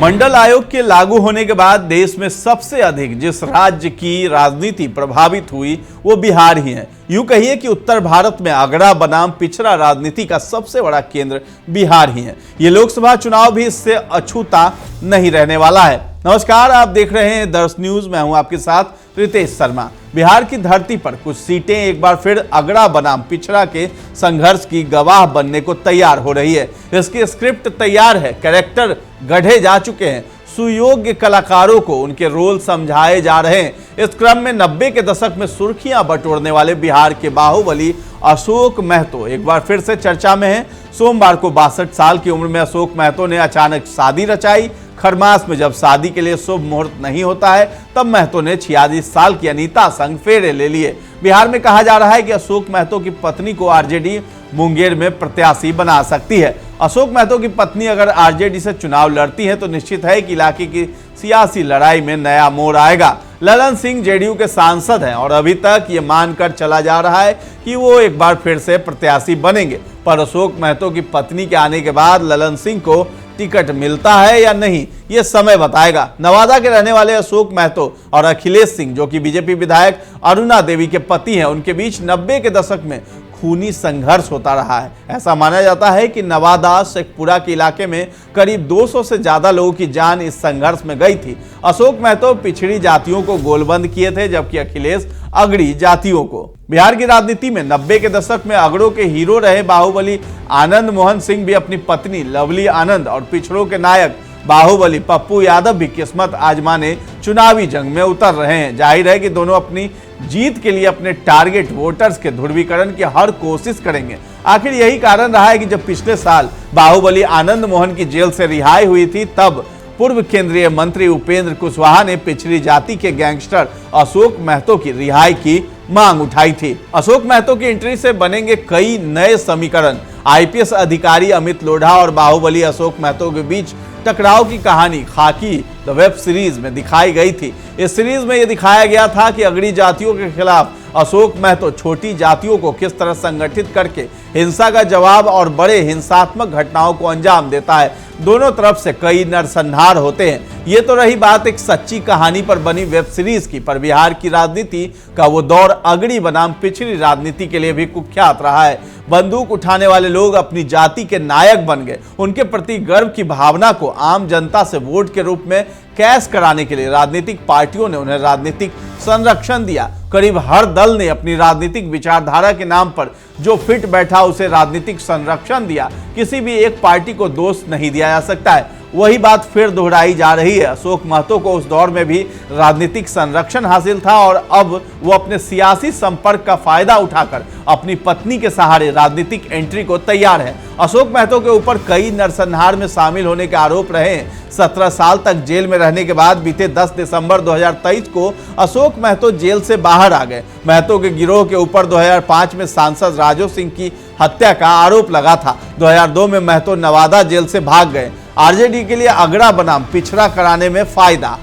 मंडल आयोग के लागू होने के बाद देश में सबसे अधिक जिस राज्य की राजनीति प्रभावित हुई वो बिहार ही है। यूं कहिए कि उत्तर भारत में अगड़ा बनाम पिछड़ा राजनीति का सबसे बड़ा केंद्र बिहार ही है। ये लोकसभा चुनाव भी इससे अछूता नहीं रहने वाला है। नमस्कार, आप देख रहे हैं दर्श न्यूज। मैं हूं आपके साथ रितेश शर्मा। बिहार की धरती पर कुछ सीटें एक बार फिर अगड़ा बनाम पिछड़ा के संघर्ष की गवाह बनने को तैयार हो रही है। इसकी स्क्रिप्ट तैयार है, कैरेक्टर गढ़े जा चुके हैं, सुयोग्य कलाकारों को उनके रोल समझाए जा रहे हैं। इस क्रम में 90 के दशक में सुर्खियां बटोरने वाले बिहार के बाहुबली अशोक महतो एक बार फिर से चर्चा में हैं। सोमवार को 62 साल की उम्र में अशोक महतो ने अचानक शादी रचाई। खरमास में जब शादी के लिए शुभ मुहूर्त नहीं होता है तब महतो ने 46 साल की अनीता संग फेरे ले लिए। बिहार में कहा जा रहा है कि अशोक महतो की पत्नी को आरजेडी मुंगेर में प्रत्याशी बना सकती है। अशोक महतो की पत्नी अगर आरजेडी से चुनाव लड़ती है तो निश्चित है कि इलाके की सियासी लड़ाई में नया मोड़ आएगा। ललन सिंह जेडीयू के सांसद हैं और अभी तक ये मानकर चला जा रहा है कि वो एक बार फिर से प्रत्याशी बनेंगे, पर अशोक महतो की पत्नी के आने के बाद ललन सिंह को टिकट मिलता है या नहीं, ये समय बताएगा। नवादा के रहने वाले अशोक महतो और अखिलेश सिंह, जो कि बीजेपी विधायक अरुणा देवी के पति हैं, उनके बीच 90 के दशक में खूनी संघर्ष होता रहा है। ऐसा माना जाता है कि नवादा शेखपुरा के इलाके में करीब 200 से ज्यादा लोगों की जान इस संघर्ष में गई थी। अशोक महतो पिछड़ी जातियों को गोलबंद किए थे, जबकि अखिलेश अगड़ी जातियों को। बिहार की राजनीति में 90 के दशक में अगड़ों के हीरो रहे बाहुबली आनंद मोहन सिंह भी अपनी पत्नी लवली आनंद और पिछड़ों के नायक बाहुबली पप्पू यादव भी किस्मत आजमाने चुनावी जंग में उतर रहे हैं। जाहिर है कि दोनों अपनी जीत के लिए अपने टारगेट वोटर्स के ध्रुवीकरण की हर कोशिश करेंगे। आखिर यही कारण रहा है कि जब पिछले साल बाहुबली आनंद मोहन की जेल से रिहाई हुई थी तब पूर्व केंद्रीय मंत्री उपेंद्र कुशवाहा ने पिछड़ी जाति के गैंगस्टर अशोक महतो की रिहाई की मांग उठाई थी। अशोक महतो की एंट्री से बनेंगे कई नए समीकरण। आईपीएस अधिकारी अमित लोढ़ा और बाहुबली अशोक महतो के बीच टकराव की कहानी खाकी द वेब सीरीज में दिखाई गई थी। इस सीरीज में यह दिखाया गया था कि अगड़ी जातियों के खिलाफ अशोक महतो छोटी जातियों को किस तरह संगठित करके हिंसा का जवाब और बड़े हिंसात्मक घटनाओं को अंजाम देता है। दोनों तरफ से कई नरसंहार होते हैं। ये तो रही बात एक सच्ची कहानी पर बनी वेब सीरीज की, पर बिहार की राजनीति का वो दौर अगड़ी बनाम पिछड़ी राजनीति के लिए भी कुख्यात रहा है। बंदूक उठाने वाले लोग अपनी जाति के नायक बन गए। उनके प्रति गर्व की भावना को आम जनता से वोट के रूप में कैश कराने के लिए राजनीतिक पार्टियों ने उन्हें राजनीतिक संरक्षण दिया। करीब हर दल ने अपनी राजनीतिक विचारधारा के नाम पर जो फिट बैठा उसे राजनीतिक संरक्षण दिया। किसी भी एक पार्टी को दोष नहीं दिया जा सकता है। वही बात फिर दोहराई जा रही है। अशोक महतो को उस दौर में भी राजनीतिक संरक्षण हासिल था और अब वो अपने सियासी संपर्क का फायदा उठाकर अपनी पत्नी के सहारे राजनीतिक एंट्री को तैयार है। अशोक महतो के ऊपर कई नरसंहार में शामिल होने के आरोप रहे हैं। 17 साल तक जेल में रहने के बाद बीते 10 दिसंबर 2023 को अशोक महतो जेल से बाहर आ गए। महतो के गिरोह के ऊपर 2005 में सांसद राजू सिंह की हत्या का आरोप लगा था। 2002 में महतो नवादा जेल से भाग गए। आरजेडी के लिए अगड़ा बनाम पिछड़ा कराने में फायदा।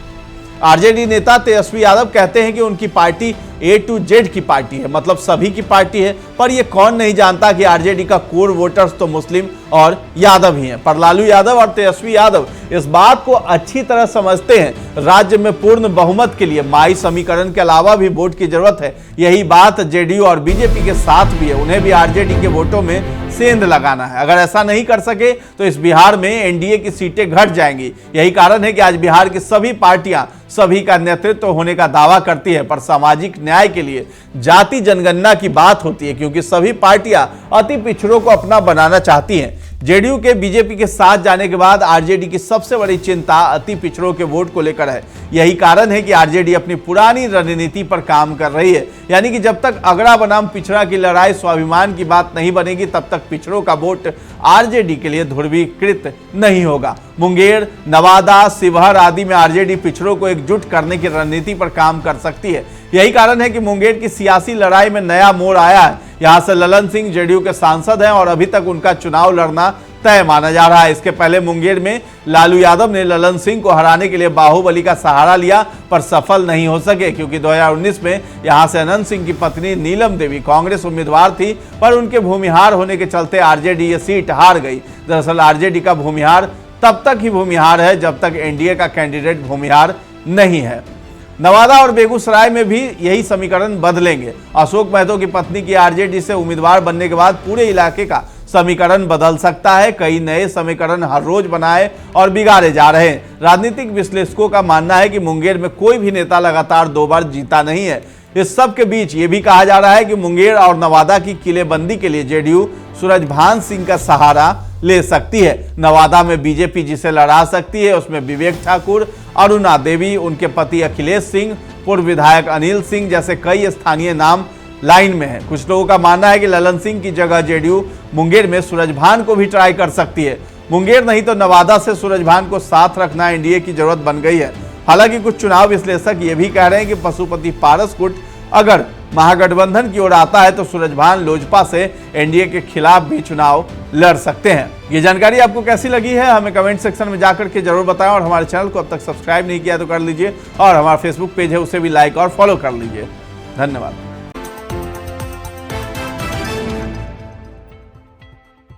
आरजेडी नेता तेजस्वी यादव कहते हैं कि उनकी पार्टी A to Z की पार्टी है, मतलब सभी की पार्टी है, पर यह कौन नहीं जानता कि आरजेडी का कोर वोटर्स तो मुस्लिम और यादव ही हैं। पर लालू यादव और तेजस्वी यादव इस बात को अच्छी तरह समझते हैं। राज्य में पूर्ण बहुमत के लिए माई समीकरण के अलावा भी वोट की जरूरत है। यही बात जेडीयू और बीजेपी के साथ भी है। उन्हें भी आरजेडी के वोटों में सेंध लगाना है। अगर ऐसा नहीं कर सके तो इस बिहार में एनडीए की सीटें घट जाएंगी। यही कारण है कि आज बिहार की सभी पार्टियां सभी का नेतृत्व होने का दावा करती है, पर सामाजिक न्याय के लिए जाति जनगणना की बात होती है, क्योंकि सभी पार्टियां अति पिछड़ों को अपना बनाना चाहती हैं। जेडीयू के बीजेपी के साथ जाने के बाद आरजेडी की सबसे बड़ी चिंता अति पिछड़ों के वोट को लेकर है। यही कारण है कि आरजेडी अपनी पुरानी रणनीति पर काम कर रही है, यानी कि जब तक अगड़ा बनाम पिछड़ा की लड़ाई स्वाभिमान की बात नहीं बनेगी तब तक पिछड़ों का वोट आरजेडी के लिए ध्रुवीकृत नहीं होगा। मुंगेर, नवादा, शिवहर आदि में आरजेडी पिछड़ों को एकजुट करने की रणनीति पर काम कर सकती है। यही कारण है कि मुंगेर की सियासी लड़ाई में नया मोड़ आया है। यहां से ललन सिंह जेडीयू के सांसद हैं और अभी तक उनका चुनाव लड़ना तय माना जा रहा है। इसके पहले मुंगेर में लालू यादव ने ललन सिंह को हराने के लिए बाहुबली का सहारा लिया, पर सफल नहीं हो सके, क्योंकि 2019 में यहां से अनंत सिंह की पत्नी नीलम देवी कांग्रेस उम्मीदवार थी, पर उनके भूमिहार होने के चलते आरजेडी ये सीट हार गई। दरअसल आरजेडी का भूमिहार तब तक ही भूमिहार है जब तक एनडीए का कैंडिडेट भूमिहार नहीं है। नवादा और बेगूसराय में भी यही समीकरण बदलेंगे। अशोक महतो की पत्नी की आरजेडी से उम्मीदवार बनने के बाद पूरे इलाके का समीकरण बदल सकता है। कई नए समीकरण हर रोज बनाए और बिगाड़े जा रहे हैं। राजनीतिक विश्लेषकों का मानना है कि मुंगेर में कोई भी नेता लगातार 2 बार जीता नहीं है। इस सब के बीच ये भी कहा जा रहा है कि मुंगेर और नवादा की किलेबंदी के लिए जेडीयू सूरजभान सिंह का सहारा ले सकती है। नवादा में बीजेपी जिसे लड़ा सकती है उसमें विवेक ठाकुर, अरुणा देवी, उनके पति अखिलेश सिंह, पूर्व विधायक अनिल सिंह जैसे कई स्थानीय नाम लाइन में है। कुछ लोगों का मानना है कि ललन सिंह की जगह जेडीयू मुंगेर में सूरजभान को भी ट्राई कर सकती है। मुंगेर नहीं तो नवादा से सूरजभान को साथ रखना एनडीए की जरूरत बन गई है। हालांकि कुछ चुनाव विश्लेषक ये भी कह रहे हैं कि पशुपति पारसकुट अगर महागठबंधन की ओर आता है तो सूरजभान लोजपा से एनडीए के खिलाफ भी चुनाव लड़ सकते हैं। ये जानकारी आपको कैसी लगी है हमें कमेंट सेक्शन में जाकर के जरूर बताएं और हमारे चैनल को अब तक सब्सक्राइब नहीं किया तो कर लीजिए और हमारा फेसबुक पेज है उसे भी लाइक और फॉलो कर लीजिए। धन्यवाद।